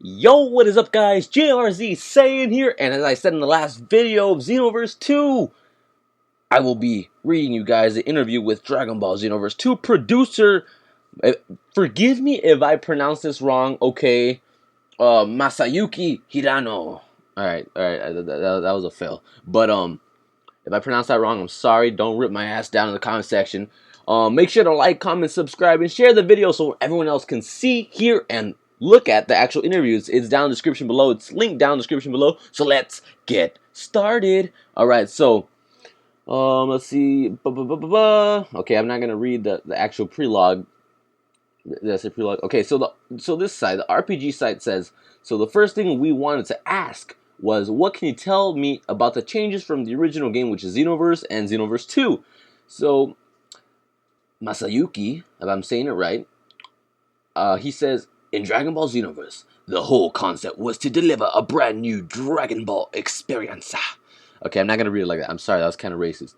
Yo, what is up guys? Jrzsaiyan here, and as I said in the last video of Xenoverse 2, I will be reading you guys the interview with Dragon Ball Xenoverse 2 producer, forgive me if I pronounce this wrong, okay, Masayuki Hirano. Alright, that was a fail. But, if I pronounce that wrong, I'm sorry, don't rip my ass down in the comment section. Make sure to like, comment, subscribe, and share the video so everyone else can see, hear, and look at the actual interviews. It's down in the description below. It's linked down in the description below. So let's get started. Alright, so, let's see. Okay, I'm not going to read the actual prelogue. That's a prelogue. Okay, so this side, the RPG site says, so the first thing we wanted to ask was, what can you tell me about the changes from the original game, which is Xenoverse and Xenoverse 2? So, Masayuki, if I'm saying it right, he says, in Dragon Ball Xenoverse, the whole concept was to deliver a brand new Dragon Ball experience. Okay, I'm not going to read it like that. I'm sorry, that was kind of racist.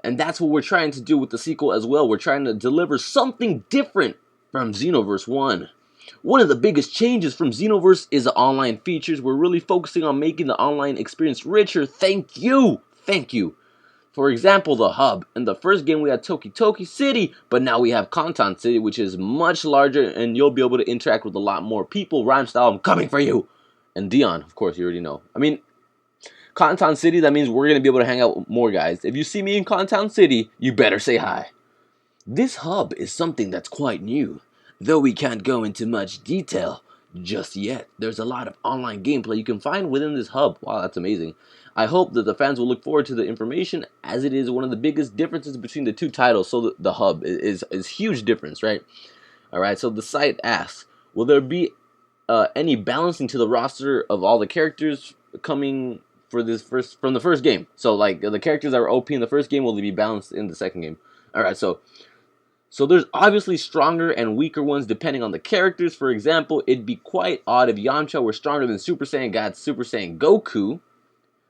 And that's what we're trying to do with the sequel as well. We're trying to deliver something different from Xenoverse 1. One of the biggest changes from Xenoverse is the online features. We're really focusing on making the online experience richer. Thank you! Thank you. For example, the hub. In the first game we had Toki City, but now we have Kantan City, which is much larger, and you'll be able to interact with a lot more people. Rhyme style, I'm coming for you! And Dion, of course, you already know. I mean, Kantan City, that means we're going to be able to hang out with more guys. If you see me in Kantan City, you better say hi. This hub is something that's quite new. Though we can't go into much detail just yet, there's a lot of online gameplay you can find within this hub. Wow, that's amazing. I hope that the fans will look forward to the information, as it is one of the biggest differences between the two titles. So the hub is huge difference, right? Alright, so the site asks, will there be any balancing to the roster of all the characters coming for this from the first game? So like the characters that were OP in the first game, will they be balanced in the second game? Alright, so there's obviously stronger and weaker ones depending on the characters. For example, it'd be quite odd if Yamcha were stronger than Super Saiyan God, Super Saiyan Goku.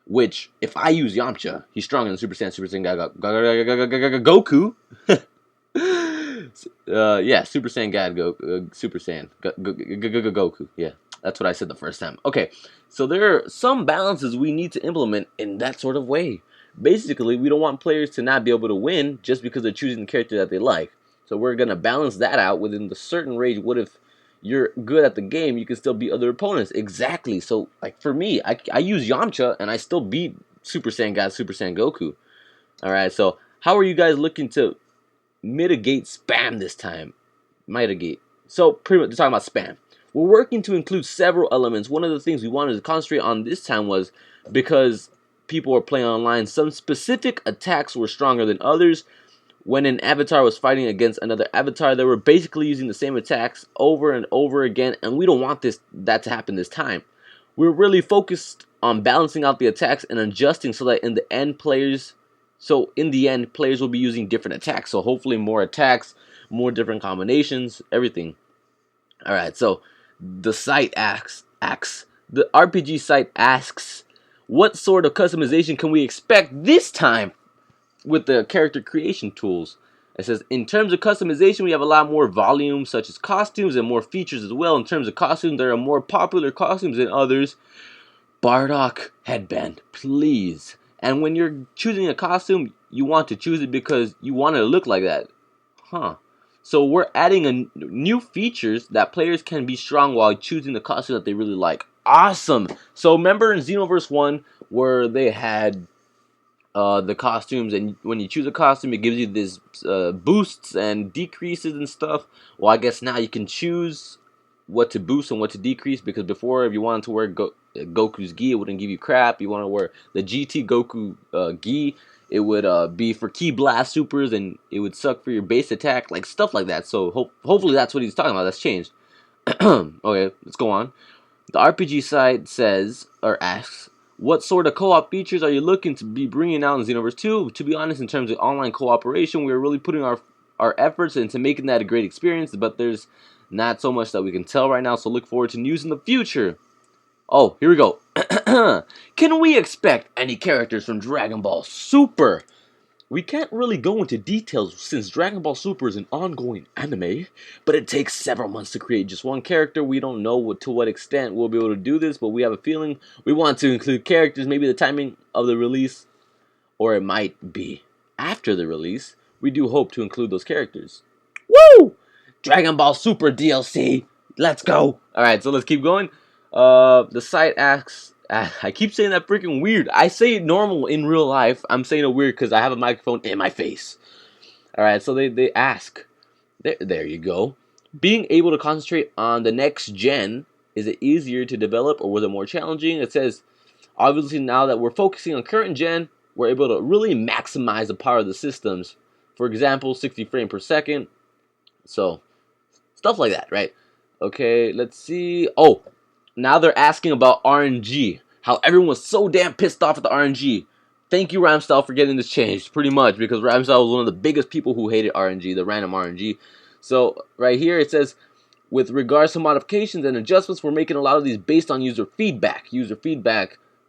Which, if I use Yamcha, he's stronger than Super Saiyan God, Goku. Yeah, Super Saiyan God, Super Saiyan Goku. Yeah, that's what I said the first time. Okay, so there are some balances we need to implement in that sort of way. Basically, we don't want players to not be able to win just because they're choosing the character that they like. So we're going to balance that out within the certain range. What if you're good at the game, you can still beat other opponents? Exactly. So, like, for me, I use Yamcha, and I still beat Super Saiyan God, Super Saiyan Goku. Alright, so how are you guys looking to mitigate spam this time? Mitigate. So, pretty much, they're talking about spam. We're working to include several elements. One of the things we wanted to concentrate on this time was, because people were playing online, some specific attacks were stronger than others. When an avatar was fighting against another avatar, they were basically using the same attacks over and over again, and we don't want that to happen this time. We're really focused on balancing out the attacks and adjusting so that in the end players will be using different attacks. So hopefully more attacks, more different combinations, everything. Alright, so the site the RPG site asks, what sort of customization can we expect this time with the character creation tools? It says, in terms of customization, we have a lot more volume, such as costumes, and more features as well. In terms of costumes, there are more popular costumes than others. Bardock headband, please. And when you're choosing a costume, you want to choose it because you want it to look like that. So we're adding new features that players can be strong while choosing the costume that they really like. Awesome! So remember in Xenoverse 1 where they had the costumes, and when you choose a costume, it gives you this boosts and decreases and stuff. Well, I guess now you can choose what to boost and what to decrease, because before, if you wanted to wear Goku's gi, it wouldn't give you crap. You want to wear the GT Goku gi, it would be for Ki Blast Supers, and it would suck for your base attack, like stuff like that. So hopefully that's what he's talking about. That's changed. Okay, let's go on. The RPG side says, or asks, what sort of co-op features are you looking to be bringing out in Xenoverse 2? To be honest, in terms of online cooperation, we're really putting our efforts into making that a great experience, but there's not so much that we can tell right now, so look forward to news in the future. Oh, here we go. Can we expect any characters from Dragon Ball Super? We can't really go into details since Dragon Ball Super is an ongoing anime, but it takes several months to create just one character. We don't know to what extent we'll be able to do this, but we have a feeling we want to include characters, maybe the timing of the release, or it might be after the release. We do hope to include those characters. Woo! Dragon Ball Super DLC. Let's go. Alright, so let's keep going. The site asks, I keep saying that freaking weird. I say it normal in real life. I'm saying it weird because I have a microphone in my face. Alright, so they ask. There you go. Being able to concentrate on the next gen, is it easier to develop or was it more challenging? It says, obviously now that we're focusing on current gen, we're able to really maximize the power of the systems. For example, 60 frames per second. So, stuff like that, right? Okay, let's see. Oh, now they're asking about RNG. How everyone was so damn pissed off at the RNG. Thank you, Rhymestyle, for getting this changed, pretty much, because Rhymestyle was one of the biggest people who hated RNG, the random RNG. So, right here it says, with regards to modifications and adjustments, we're making a lot of these based on user feedback.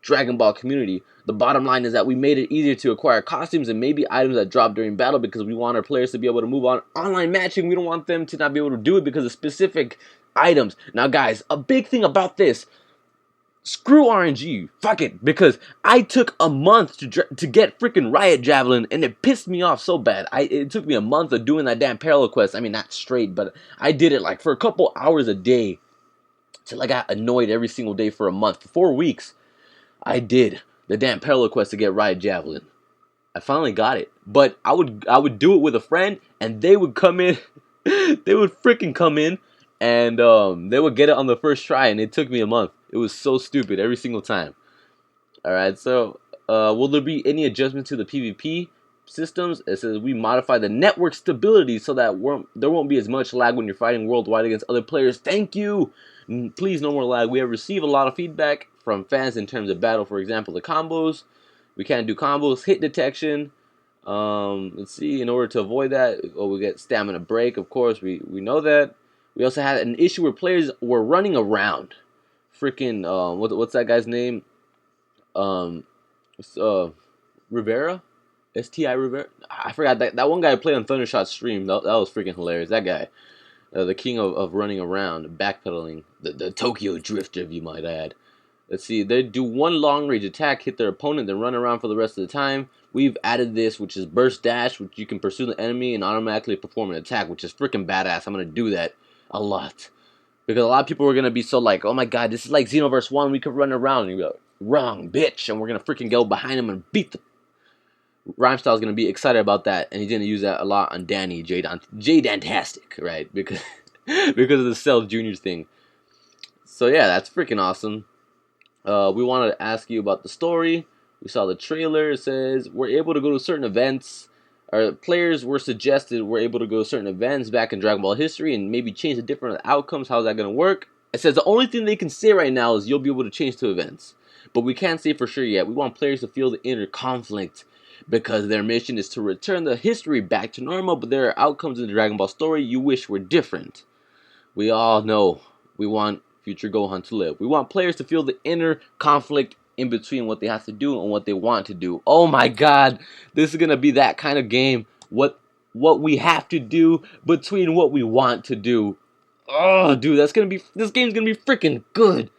Dragon Ball community. The bottom line is that we made it easier to acquire costumes and maybe items that drop during battle because we want our players to be able to move on online matching. We don't want them to not be able to do it because of specific items. Now, guys, a big thing about this, screw RNG, fuck it, because I took a month to get freaking Riot Javelin, and it pissed me off so bad. It took me a month of doing that damn parallel quest. I mean, not straight, but I did it like for a couple hours a day till I got annoyed every single day for a month. For 4 weeks, I did the damn parallel quest to get Riot Javelin. I finally got it, but I would do it with a friend, and they would come in, they would freaking come in, and they would get it on the first try, and it took me a month. It was so stupid every single time. Alright, so will there be any adjustment to the PvP systems? It says we modify the network stability so that there won't be as much lag when you're fighting worldwide against other players. Thank you! Please, no more lag. We have received a lot of feedback from fans in terms of battle. For example, the combos. We can't do combos. Hit detection. Let's see, in order to avoid that, we get stamina break. Of course, we know that. We also had an issue where players were running around. Freaking, what's that guy's name? Rivera? STI Rivera? I forgot that one guy played on Thundershot's stream. That was freaking hilarious. That guy. The king of running around, backpedaling. The Tokyo Drifter, if you might add. Let's see, they do one long range attack, hit their opponent, then run around for the rest of the time. We've added this, which is Burst Dash, which you can pursue the enemy and automatically perform an attack, which is freaking badass. I'm going to do that a lot. Because a lot of people are going to be so like, oh my god, this is like Xenoverse 1, we could run around. And you go, wrong, bitch. And we're going to freaking go behind him and beat the... Rhymestyle is going to be excited about that, and he's going to use that a lot on Danny, J-Dantastic, right? Because of the Cell Juniors thing. So yeah, that's freaking awesome. We wanted to ask you about the story. We saw the trailer. It says we're able to go to certain events. Our players were suggested we're able to go to certain events back in Dragon Ball history and maybe change the different outcomes. How's that going to work? It says the only thing they can say right now is you'll be able to change to events. But we can't say for sure yet. We want players to feel the inner conflict because their mission is to return the history back to normal, but there are outcomes in the Dragon Ball story you wish were different. We all know we want future Gohan to live. We want players to feel the inner conflict in between what they have to do and what they want to do. Oh my god, this is gonna be that kind of game. What we have to do between what we want to do. Oh, dude, this game's gonna be freaking good.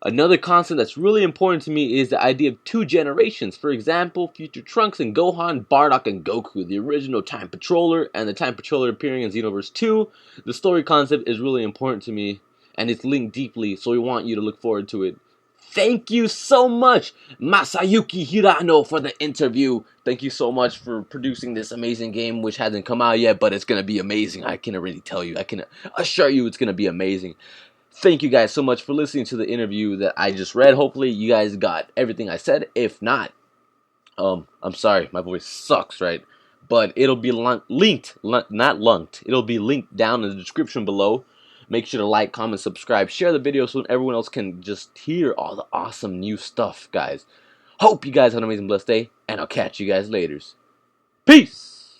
Another concept that's really important to me is the idea of 2 generations. For example, future Trunks and Gohan, Bardock and Goku, the original Time Patroller, and the Time Patroller appearing in Xenoverse 2. The story concept is really important to me, and it's linked deeply, so we want you to look forward to it. Thank you so much, Masayuki Hirano, for the interview. Thank you so much for producing this amazing game, which hasn't come out yet, but it's going to be amazing. I can already tell you. I can assure you it's going to be amazing. Thank you guys so much for listening to the interview that I just read. Hopefully you guys got everything I said. If not, I'm sorry, my voice sucks, right? But it'll be linked, not lunked. It'll be linked down in the description below. Make sure to like, comment, subscribe, share the video so everyone else can just hear all the awesome new stuff, guys. Hope you guys have an amazing, blessed day, and I'll catch you guys later. Peace!